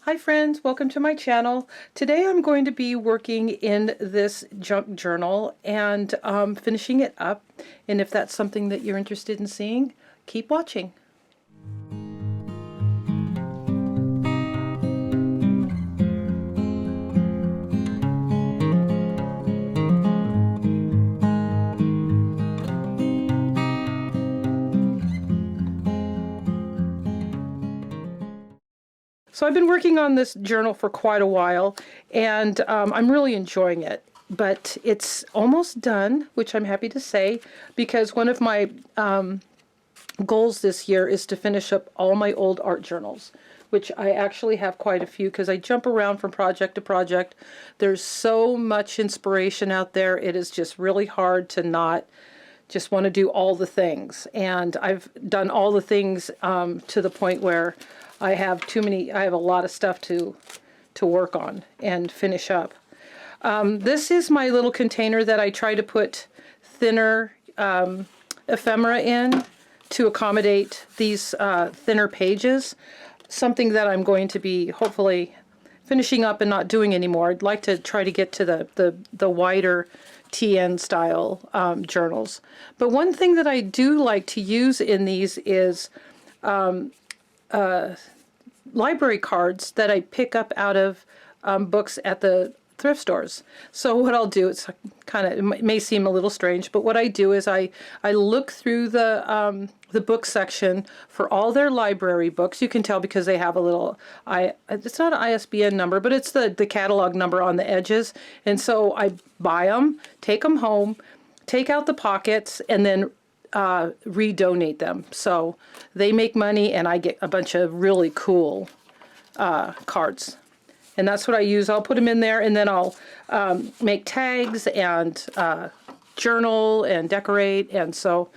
Hi friends, welcome to my channel. Today I'm going to be working in this junk journal and finishing it up. And if that's something that you're interested in seeing, keep watching. So I've been working on this journal for quite a while, and I'm really enjoying it. But it's almost done, which I'm happy to say, because one of my goals this year is to finish up all my old art journals, which I actually have quite a few because I jump around from project to project. There's so much inspiration out there. It is just really hard to not just want to do all the things. And I've done all the things to the point where I have a lot of stuff to work on and finish up. This is my little container that I try to put thinner ephemera in to accommodate these thinner pages. Something that I'm going to be hopefully finishing up and not doing anymore. I'd like to try to get to the wider TN style journals. But one thing that I do like to use in these is library cards that I pick up out of books at the thrift stores. So what I'll do, it's kind of, it may seem a little strange, but what I do is I look through the book section for all their library books. You can tell because they have a little, it's not an ISBN number, but it's the catalog number on the edges. And so I buy them, take them home, take out the pockets, and then redonate them. So they make money and I get a bunch of really cool cards. And that's what I use. I'll put them in there and then I'll make tags and journal and decorate. And so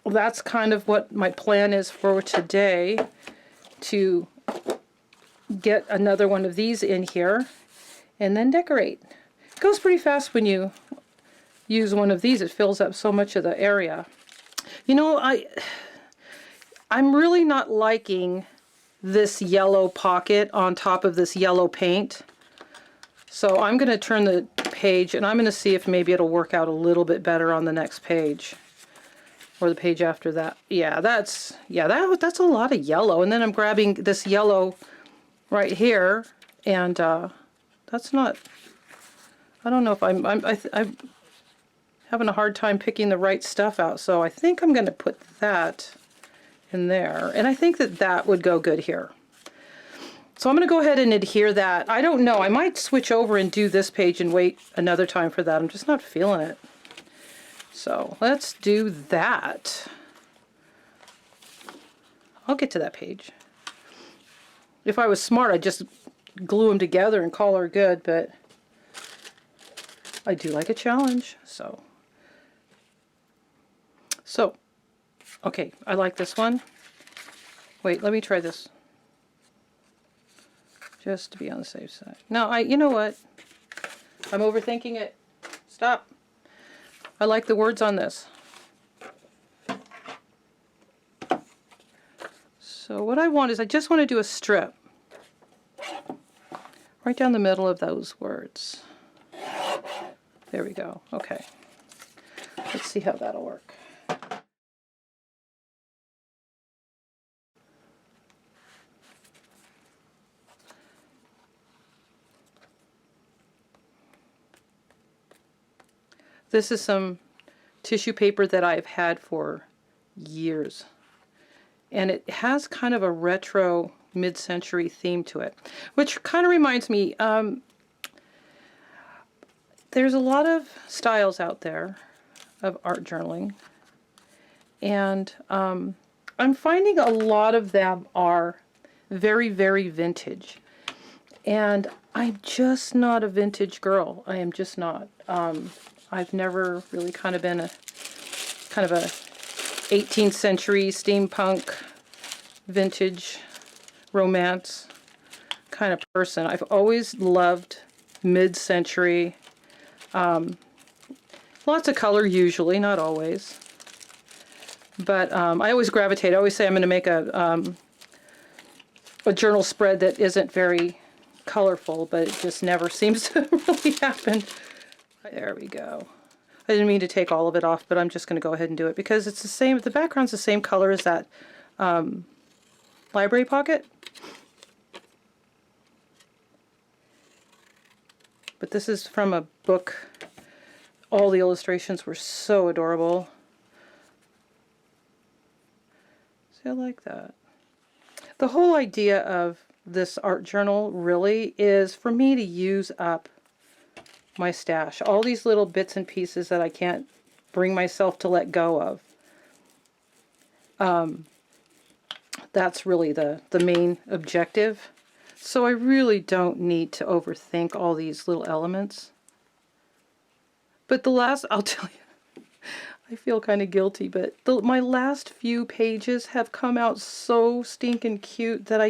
that's kind of what my plan is for today, to get another one of these in here and then decorate. It goes pretty fast when you use one of these. It fills up so much of the area. You know, I'm really not liking this yellow pocket on top of this yellow paint. So I'm going to turn the page and I'm going to see if maybe it'll work out a little bit better on the next page or the page after that. Yeah, that's a lot of yellow. And then I'm grabbing this yellow right here, and that's not, I don't know if I'm having a hard time picking the right stuff out. So I think I'm going to put that in there, and I think that would go good here. So I'm going to go ahead and adhere that. I don't know, I might switch over and do this page and wait another time for that. I'm just not feeling it. So let's do that. I'll get to that page. If I was smart, I'd just glue them together and call her good, but I do like a challenge. So okay, I like this one. Wait, let me try this. Just to be on the safe side. No, you know what? I'm overthinking it. Stop. I like the words on this. So what I want is, I just want to do a strip right down the middle of those words. There we go. Okay. Let's see how that'll work. This is some tissue paper that I've had for years. And it has kind of a retro mid-century theme to it, which kind of reminds me, there's a lot of styles out there of art journaling. And I'm finding a lot of them are very, very vintage. And I'm just not a vintage girl. I am just not. I've never really kind of been a 18th century steampunk vintage romance kind of person. I've always loved mid-century, lots of color usually, not always, but I always gravitate. I always say I'm going to make a a journal spread that isn't very colorful, but it just never seems to really happen. There we go. I didn't mean to take all of it off, but I'm just going to go ahead and do it because it's the same, the background's the same color as that library pocket. But this is from a book. All the illustrations were so adorable. See, I like that. The whole idea of this art journal really is for me to use up my stash. All these little bits and pieces that I can't bring myself to let go of. That's really the main objective. So I really don't need to overthink all these little elements. But the last, I'll tell you, I feel kind of guilty, but my last few pages have come out so stinking cute that I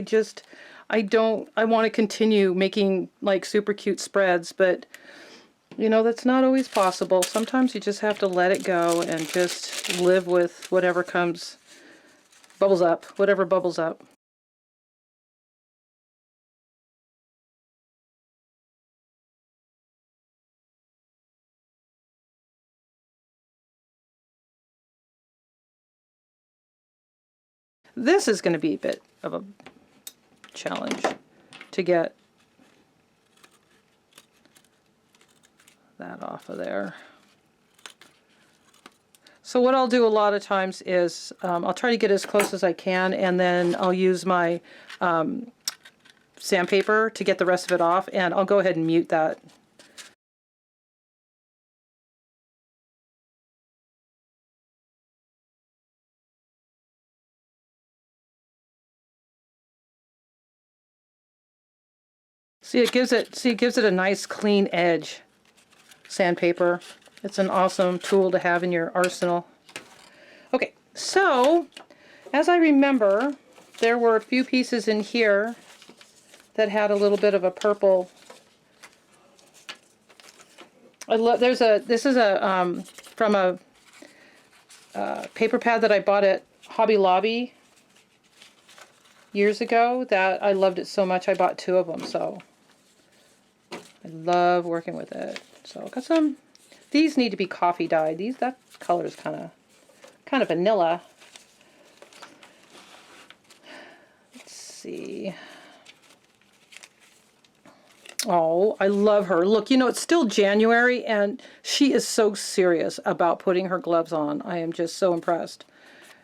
want to continue making like super cute spreads, but you know, that's not always possible. Sometimes you just have to let it go and just live with whatever comes, bubbles up, whatever bubbles up. This is going to be a bit of a challenge to get that off of there. So what I'll do a lot of times is I'll try to get as close as I can, and then I'll use my sandpaper to get the rest of it off, and I'll go ahead and mute that. See, it gives it a nice clean edge. Sandpaper. It's an awesome tool to have in your arsenal. Okay, so as I remember, there were a few pieces in here that had a little bit of a purple. This is a from a paper pad that I bought at Hobby Lobby years ago that I loved it so much I bought 2 of them. So I love working with it. So I got some. These need to be coffee dyed. That color is kind of vanilla. Let's see. Oh, I love her. Look, you know, it's still January and she is so serious about putting her gloves on. I am just so impressed.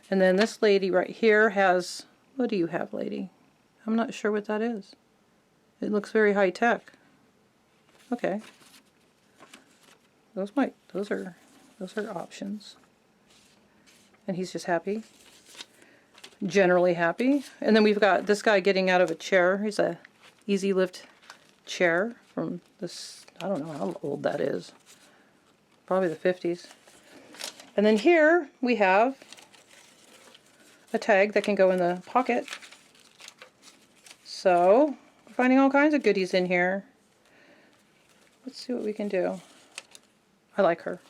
And then this lady right here has, what do you have, lady? I'm not sure what that is. It looks very high tech. Okay. Those are options. And he's just happy. Generally happy. And then we've got this guy getting out of a chair. He's a easy lift chair from this, I don't know how old that is. Probably the 50s. And then here we have a tag that can go in the pocket. So we're finding all kinds of goodies in here. Let's see what we can do. I like her.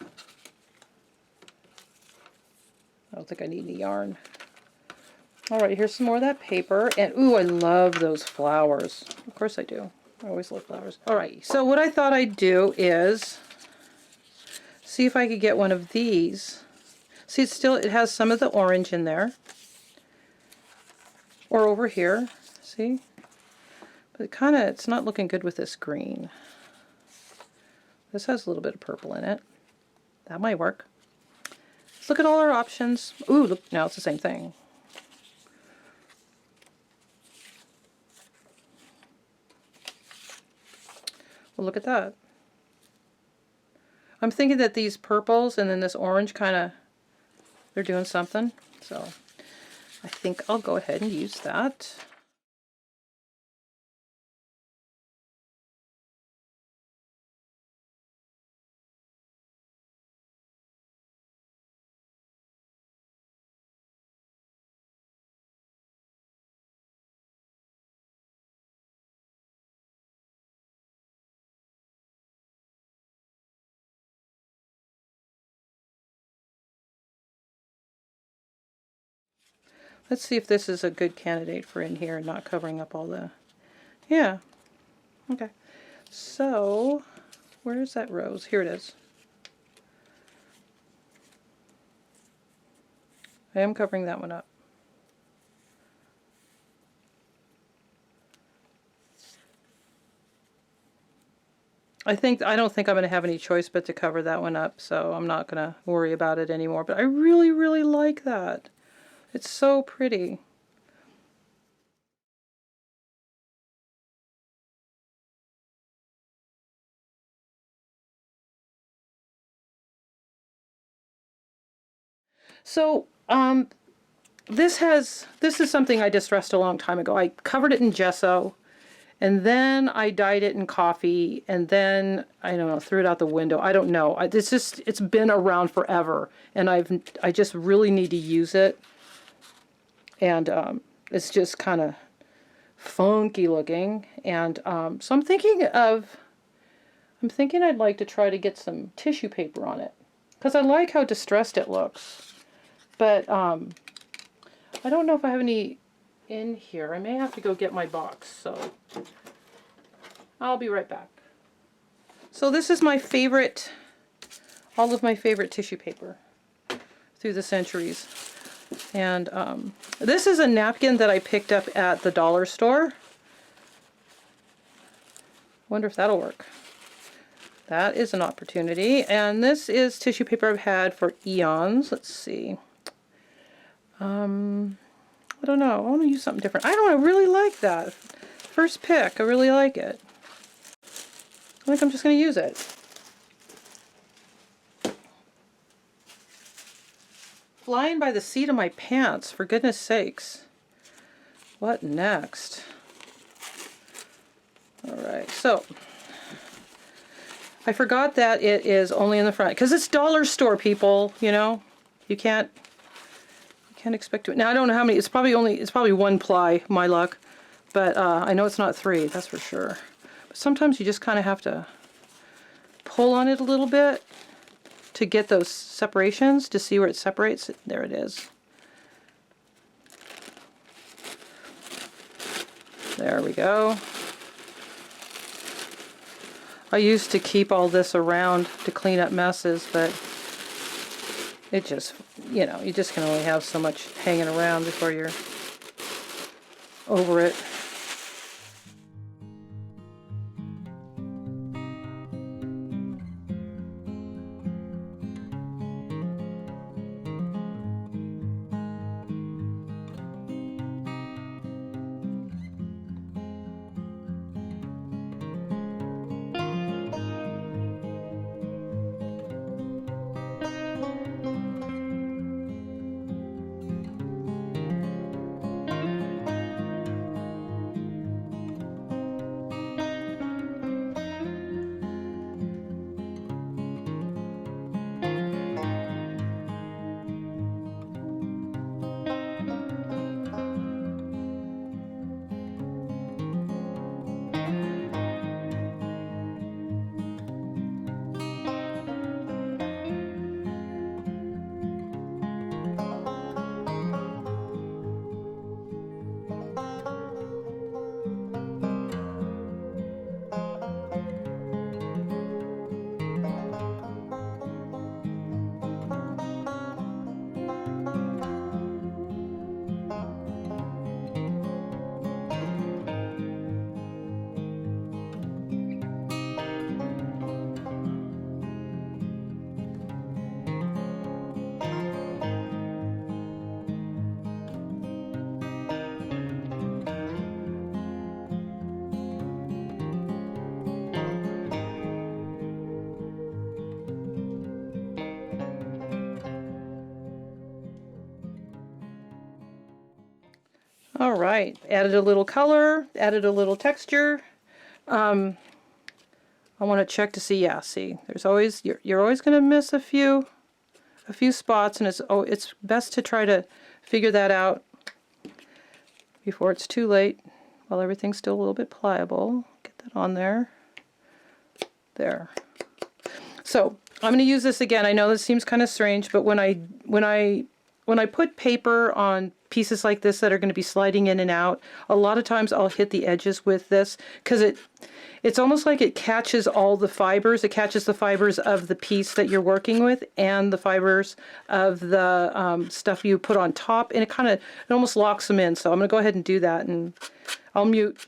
I don't think I need any yarn. Alright, here's some more of that paper. And ooh, I love those flowers. Of course I do. I always love flowers. Alright, so what I thought I'd do is see if I could get one of these. See, it has some of the orange in there. Or over here. See? But it's not looking good with this green. This has a little bit of purple in it. That might work. Let's look at all our options. Ooh, look, now it's the same thing. Well, look at that. I'm thinking that these purples and then this orange they're doing something. So I think I'll go ahead and use that. Let's see if this is a good candidate for in here and not covering up all the... Yeah. Okay. So, where is that rose? Here it is. I am covering that one up. I don't think I'm going to have any choice but to cover that one up, so I'm not going to worry about it anymore. But I really, really like that. It's so pretty. So, this is something I distressed a long time ago. I covered it in gesso, and then I dyed it in coffee, and then, I don't know, threw it out the window. I don't know. It's been around forever, and I just really need to use it. And it's just kind of funky looking. And so I'm thinking I'd like to try to get some tissue paper on it, because I like how distressed it looks. But I don't know if I have any in here. I may have to go get my box, so I'll be right back. So this is my favorite, all of my favorite tissue paper through the centuries. And this is a napkin that I picked up at the dollar store. Wonder if that'll work. That is an opportunity. And this is tissue paper I've had for eons. Let's see. I don't know. I want to use something different. I don't know. I really like that. First pick. I really like it. I think I'm just going to use it. Flying by the seat of my pants, for goodness sakes. What next? Alright, so I forgot that it is only in the front, because it's dollar store, people, you know. You can't expect to. Now I don't know how many. It's probably one ply, my luck, but I know it's not 3. That's for sure. But sometimes you just kind of have to pull on it a little bit to get those separations, to see where it separates. There it is. There we go. I used to keep all this around to clean up messes, but it just, you know, you just can only have so much hanging around before you're over it. All right, added a little color, added a little texture. I want to check to see. Yeah, see, there's always you're always going to miss a few spots, and it's best to try to figure that out before it's too late, while everything's still a little bit pliable. Get that on there. There. So I'm going to use this again. I know this seems kind of strange, but when I when I put paper on pieces like this that are going to be sliding in and out, a lot of times I'll hit the edges with this because it's almost like it catches all the fibers. It catches the fibers of the piece that you're working with and the fibers of the stuff you put on top, and it almost locks them in. So I'm going to go ahead and do that, and I'll mute.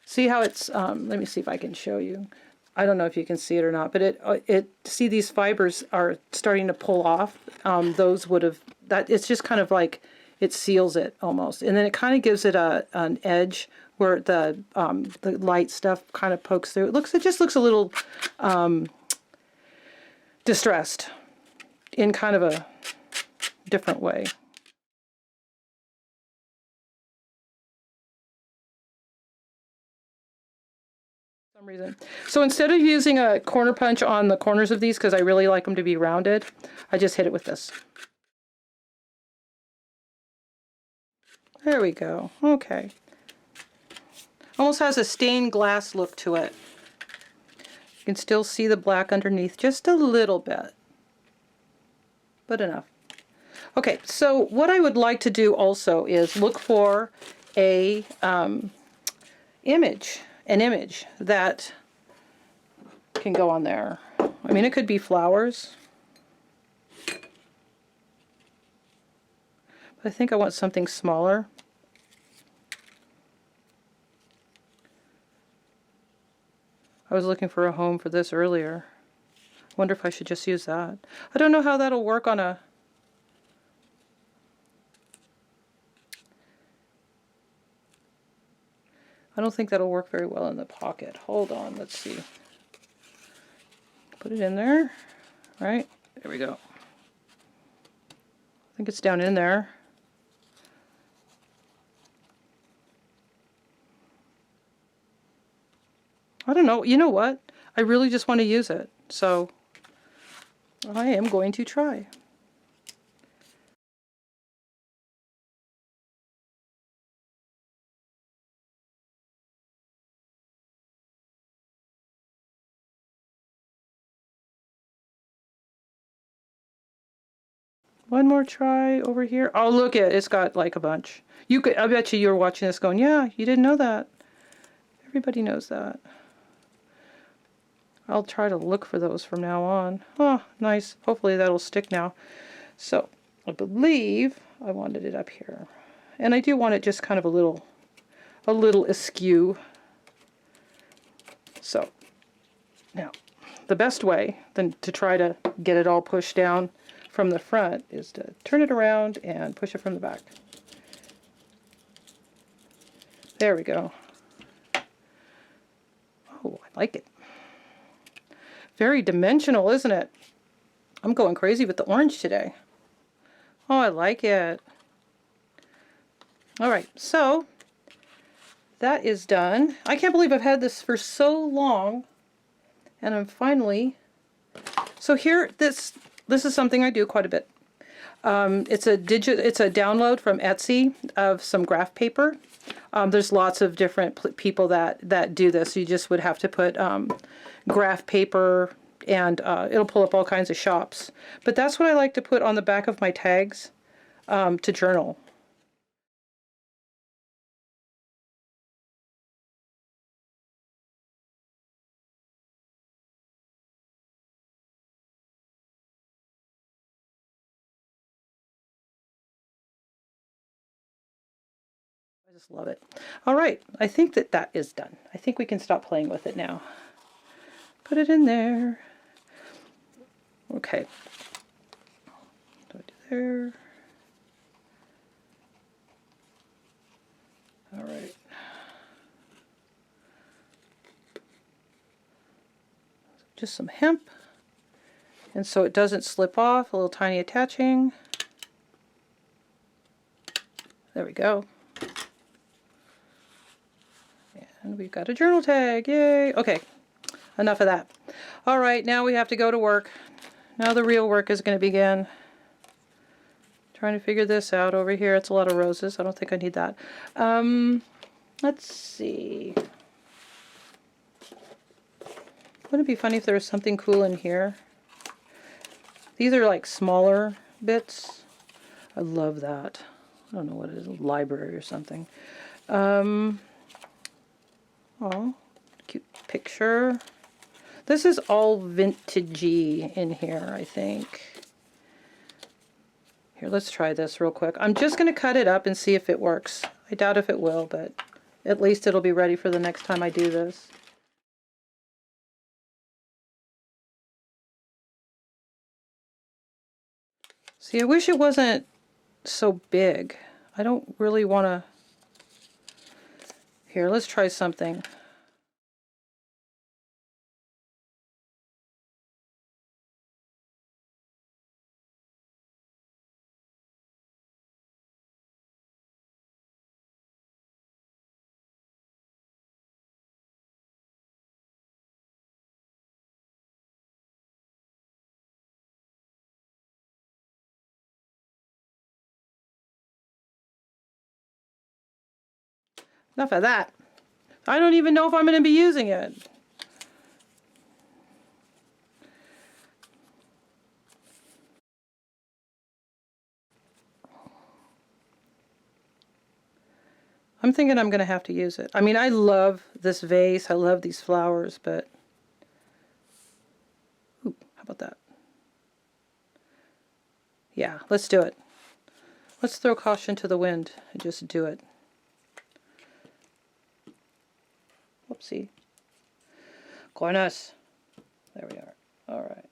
See how it's, let me see if I can show you. I don't know if you can see it or not, but see these fibers are starting to pull off. Those would have, it's just kind of like, it seals it almost. And then it kind of gives it an edge where the light stuff kind of pokes through. It just looks a little distressed in kind of a different way. Reason. So instead of using a corner punch on the corners of these, because I really like them to be rounded, I just hit it with this. There we go. Okay. Almost has a stained glass look to it. You can still see the black underneath just a little bit, but enough. Okay, so what I would like to do also is look for a image that can go on there. I mean, it could be flowers, but I think I want something smaller. I was looking for a home for this earlier. Wonder if I should just use that. I don't know how that'll work on a... I don't think that'll work very well in the pocket. Hold on, let's see. Put it in there, right? There we go. I think it's down in there. I don't know. You know what? I really just want to use it. So I am going to try. One more try over here. Oh, look at it. It's got like a bunch. I bet you're watching this going, yeah, you didn't know that. Everybody knows that. I'll try to look for those from now on. Oh, nice. Hopefully that'll stick now. So, I believe I wanted it up here. And I do want it just kind of a little askew. So, now, the best way then to try to get it all pushed down from the front is to turn it around and push it from the back. There we go. Oh, I like it. Very dimensional, isn't it? I'm going crazy with the orange today. Oh, I like it. Alright, so that is done. I can't believe I've had this for so long, and I'm finally... So here, this is something I do quite a bit. It's a download from Etsy of some graph paper. There's lots of different people that do this. You just would have to put graph paper, and it'll pull up all kinds of shops. But that's what I like to put on the back of my tags to journal. I just love it. All right, I think that is done. I think we can stop playing with it now. Put it in there. Okay. What do I do there? All right. Just some hemp. And so it doesn't slip off, a little tiny attaching. There we go. And we've got a journal tag, yay! Okay, enough of that. All right, now we have to go to work. Now the real work is going to begin. Trying to figure this out over here. It's a lot of roses. I don't think I need that. Let's see. Wouldn't it be funny if there was something cool in here? These are like smaller bits. I love that. I don't know what it is, a library or something. Oh, cute picture. This is all vintagey in here, I think. Here, let's try this real quick. I'm just going to cut it up and see if it works. I doubt if it will, but at least it'll be ready for the next time I do this. See, I wish it wasn't so big. I don't really want to... Here, let's try something. Enough of that. I don't even know if I'm going to be using it. I'm thinking I'm going to have to use it. I mean, I love this vase. I love these flowers, but... Ooh, how about that? Yeah, let's do it. Let's throw caution to the wind and just do it. Whoopsie. Goodness. There we are. All right.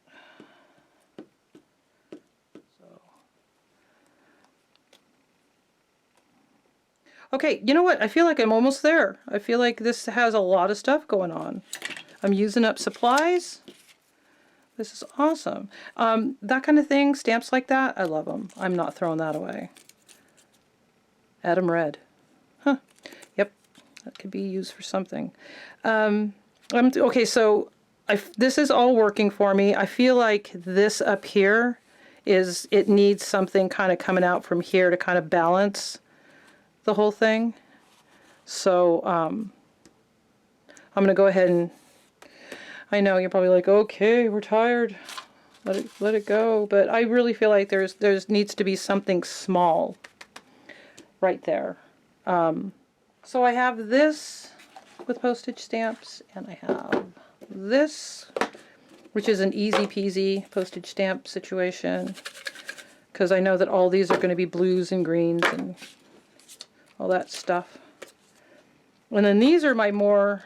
Okay, you know what? I feel like I'm almost there. I feel like this has a lot of stuff going on. I'm using up supplies. This is awesome. That kind of thing, stamps like that, I love them. I'm not throwing that away. Adam Red. Huh. Yep, that could be used for something. Okay, so this is all working for me. I feel like this up here it needs something kind of coming out from here to kind of balance the whole thing. So I'm going to go ahead and, I know you're probably like, okay, we're tired, let it go, but I really feel like there's needs to be something small right there. So I have this with postage stamps, and I have this, which is an easy peasy postage stamp situation, because I know that all these are going to be blues and greens and all that stuff. And then these are my more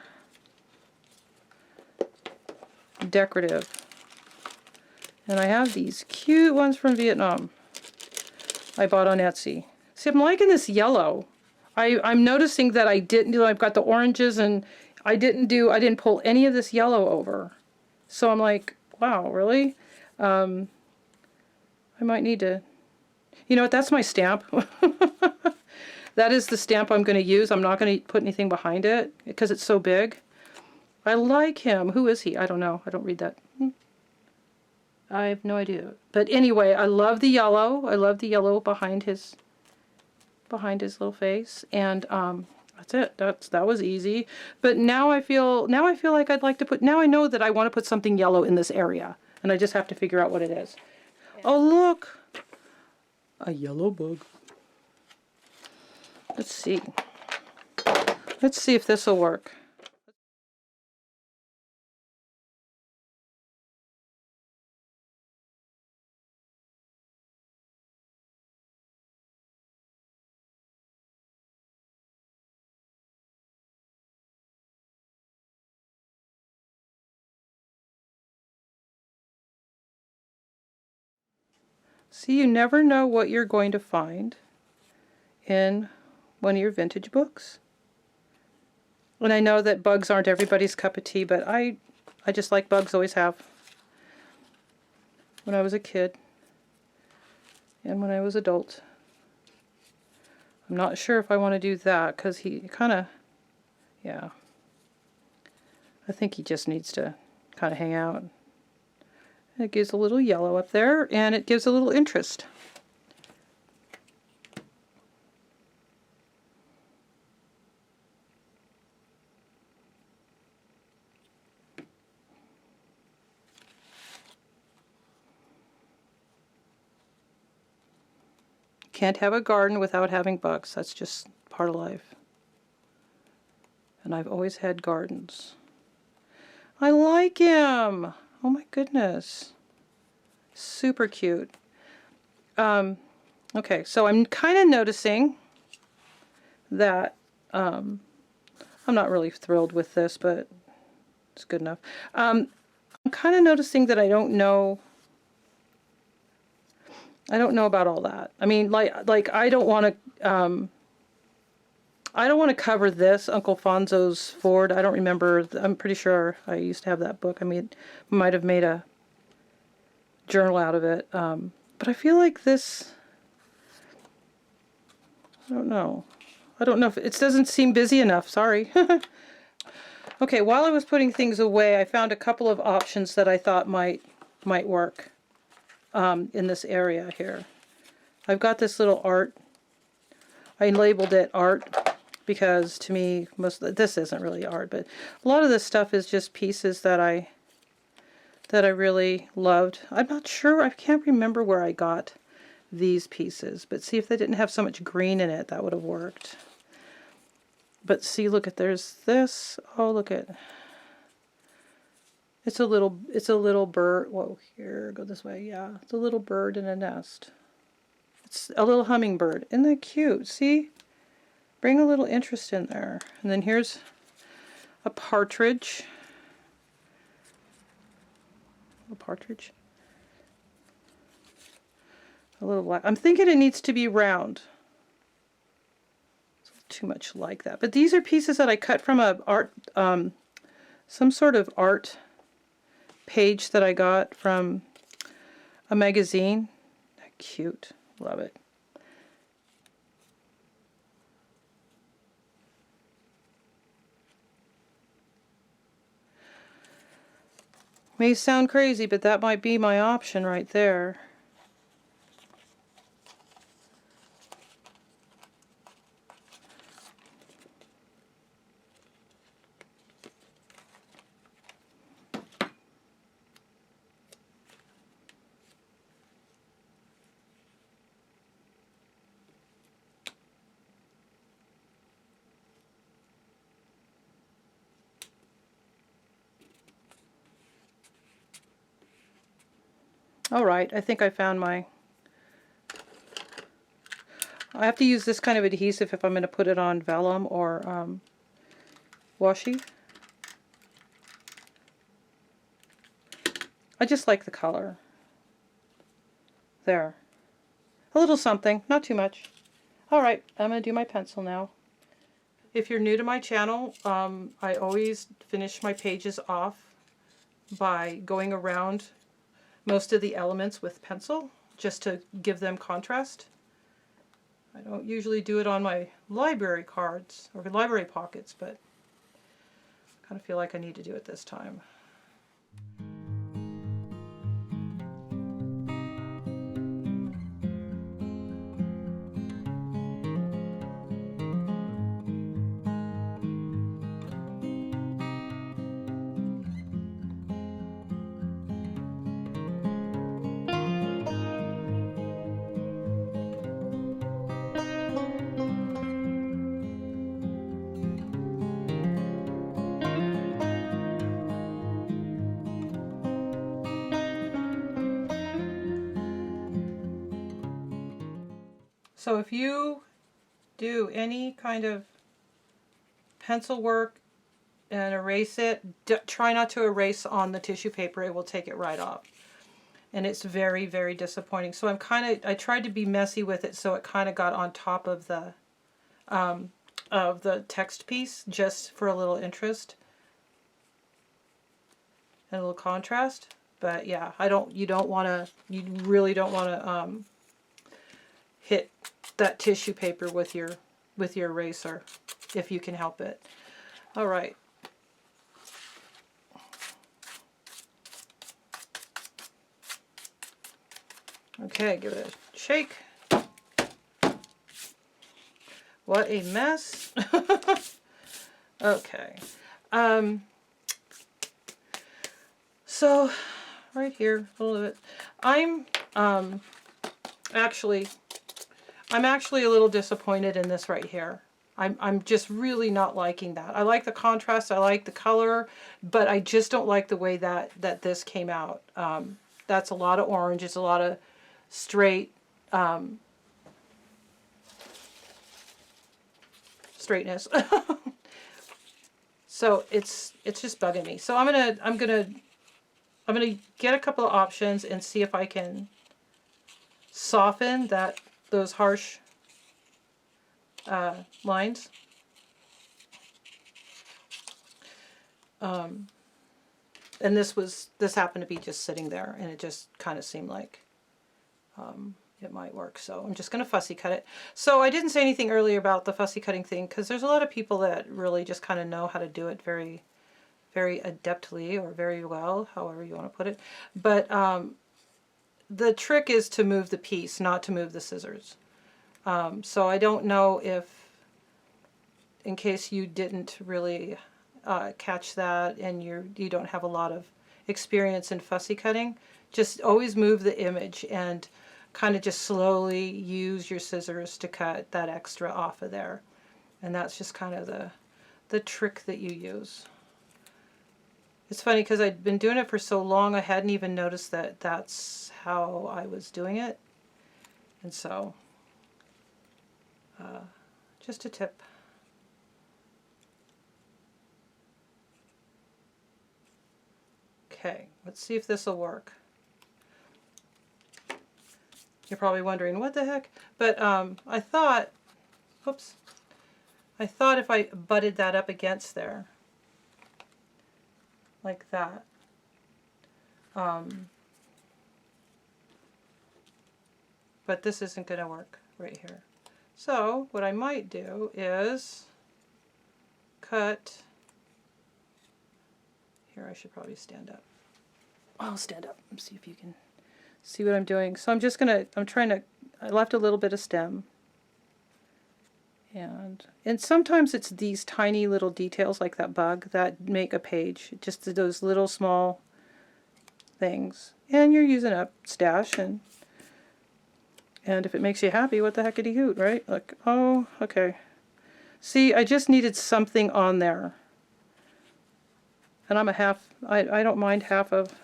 decorative. And I have these cute ones from Vietnam I bought on Etsy. See, I'm liking this yellow. I'm noticing that I didn't, I've got the oranges, and I didn't pull any of this yellow over. So I'm like, wow, really? I might need to, you know what, that's my stamp. That is the stamp I'm going to use. I'm not going to put anything behind it because it's so big. I like him. Who is he? I don't know. I don't read that. I have no idea. But anyway, I love the yellow. I love the yellow behind his little face. And that's it. That was easy. But now I feel like I'd like to put, now I know that I want to put something yellow in this area, and I just have to figure out what it is. Oh, look. A yellow bug. Let's see. Let's see if this will work. See, you never know what you're going to find in one of your vintage books. And I know that bugs aren't everybody's cup of tea, but I just like bugs, always have. When I was a kid and when I was adult. I'm not sure if I want to do that because he kind of, yeah. I think he just needs to kind of hang out. It gives a little yellow up there, and it gives a little interest. Can't have a garden without having bugs. That's just part of life. And I've always had gardens. I like him! Oh my goodness. Super cute. Okay, so I'm kind of noticing that, I'm not really thrilled with this, but it's good enough. I'm kind of noticing that I don't know about all that. I mean, like I don't want to cover this Uncle Fonzo's Ford. I don't remember. I'm pretty sure I used to have that book. I mean, might have made a journal out of it. But I feel like this, I don't know. I don't know if it doesn't seem busy enough. Sorry. Okay, while I was putting things away, I found a couple of options that I thought might work in this area here. I've got this little art. I labeled it art because to me, this isn't really art, but a lot of this stuff is just pieces that I really loved. I'm not sure. I can't remember where I got these pieces, but see, if they didn't have so much green in it, that would have worked. But see, look at, there's this. Oh, look at, it's a little bird. Whoa, here, go this way. Yeah, it's a little bird in a nest. It's a little hummingbird. Isn't that cute? See, bring a little interest in there. And then here's a partridge. A partridge. A little black. I'm thinking it needs to be round. Too much like that. But these are pieces that I cut from a art, some sort of art page that I got from a magazine. Cute. Love it. May sound crazy, but that might be my option right there. Alright, I think I found my... I have to use this kind of adhesive if I'm going to put it on vellum or washi. I just like the color. There. A little something, not too much. Alright, I'm going to do my pencil now. If you're new to my channel, I always finish my pages off by going around most of the elements with pencil, just to give them contrast. I don't usually do it on my library cards or library pockets, but I kind of feel like I need to do it this time. So if you do any kind of pencil work and erase it, try not to erase on the tissue paper. It will take it right off. And it's very, very disappointing. So I tried to be messy with it so it kind of got on top of the text piece, just for a little interest and a little contrast. But yeah, you really don't want to hit that tissue paper with your eraser if you can help it. All right. Okay, give it a shake. What a mess. Okay. So right here, a little bit. I'm I'm actually a little disappointed in this right here. I'm just really not liking that. I like the contrast, I like the color, but I just don't like the way that this came out. That's a lot of orange, it's a lot of straight, straightness. So it's just bugging me. So I'm gonna get a couple of options and see if I can soften those harsh lines. And this happened to be just sitting there, and it just kind of seemed like it might work. So I'm just going to fussy cut it. So I didn't say anything earlier about the fussy cutting thing, because there's a lot of people that really just kind of know how to do it very, very adeptly, or very well, however you want to put it. But the trick is to move the piece, not to move the scissors. So I don't know if, in case you didn't really catch that and you don't have a lot of experience in fussy cutting, just always move the image and kind of just slowly use your scissors to cut that extra off of there. And that's just kind of the trick that you use. It's funny because I'd been doing it for so long I hadn't even noticed that that's how I was doing it. And so just a tip. Okay, let's see if this will work. You're probably wondering, what the heck? But I thought, oops, I thought if I butted that up against there, like that, but this isn't going to work right here. So what I might do is cut, here I should probably stand up. I'll stand up and see if you can see what I'm doing. So I'm just gonna, I left a little bit of stem. And sometimes it's these tiny little details like that bug that make a page. Just those little small things. And you're using up stash, and if it makes you happy, what the heckity hoot, right? Like, oh, okay. See, I just needed something on there. And I'm a half, I don't mind half of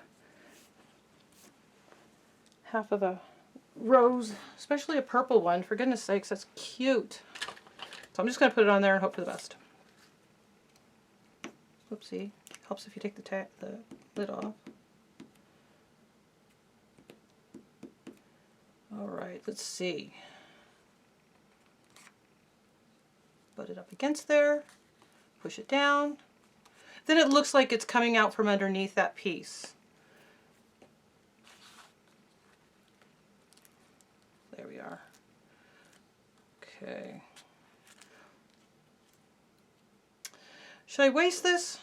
a rose, especially a purple one. For goodness sakes, that's cute. So I'm just going to put it on there and hope for the best. Whoopsie. Helps if you take the lid off. Alright, let's see. Put it up against there. Push it down. Then it looks like it's coming out from underneath that piece. There we are. Okay. Should I waste this?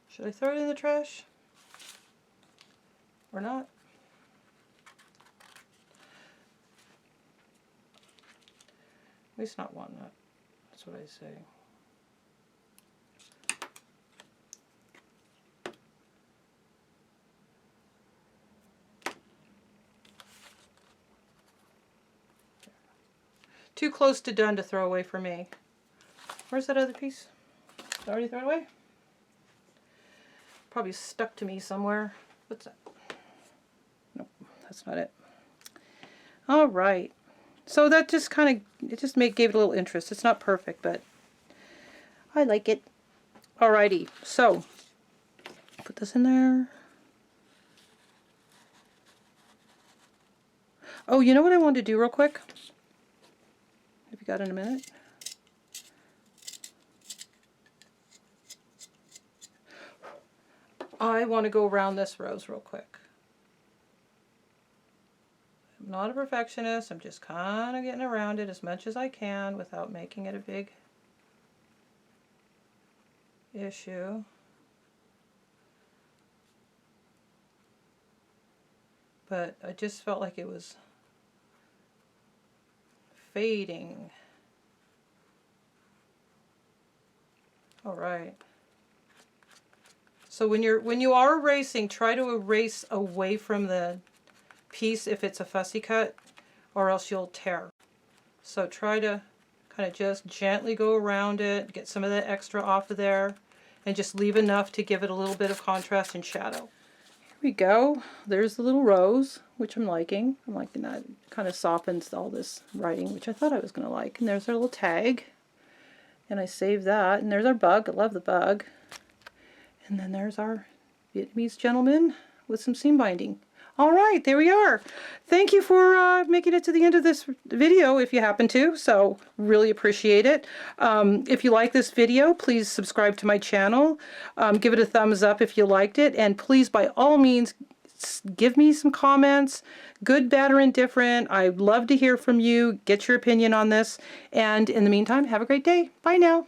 Should I throw it in the trash? Or not? At least not one nut. That's what I say. Too close to done to throw away for me. Where's that other piece? Did I already throw it away? Probably stuck to me somewhere. What's that? Nope, that's not it. All right. So that just kind of, it just gave it a little interest. It's not perfect, but I like it. Alrighty, so put this in there. Oh, you know what I wanted to do real quick? Have you got in a minute? I want to go around this rose real quick. I'm not a perfectionist. I'm just kind of getting around it as much as I can without making it a big issue. But I just felt like it was fading. All right. So when you are erasing, try to erase away from the piece if it's a fussy cut, or else you'll tear. So try to kind of just gently go around it, get some of that extra off of there, and just leave enough to give it a little bit of contrast and shadow. Here we go. There's the little rose, which I'm liking. I'm liking that. It kind of softens all this writing, which I thought I was going to like. And there's our little tag. And I saved that. And there's our bug. I love the bug. And then there's our Vietnamese gentleman with some seam binding. All right, there we are. Thank you for making it to the end of this video if you happen to, so really appreciate it. If you like this video, please subscribe to my channel. Give it a thumbs up if you liked it, and please, by all means, give me some comments, good, bad, or indifferent. I'd love to hear from you. Get your opinion on this. And in the meantime, have a great day. Bye now.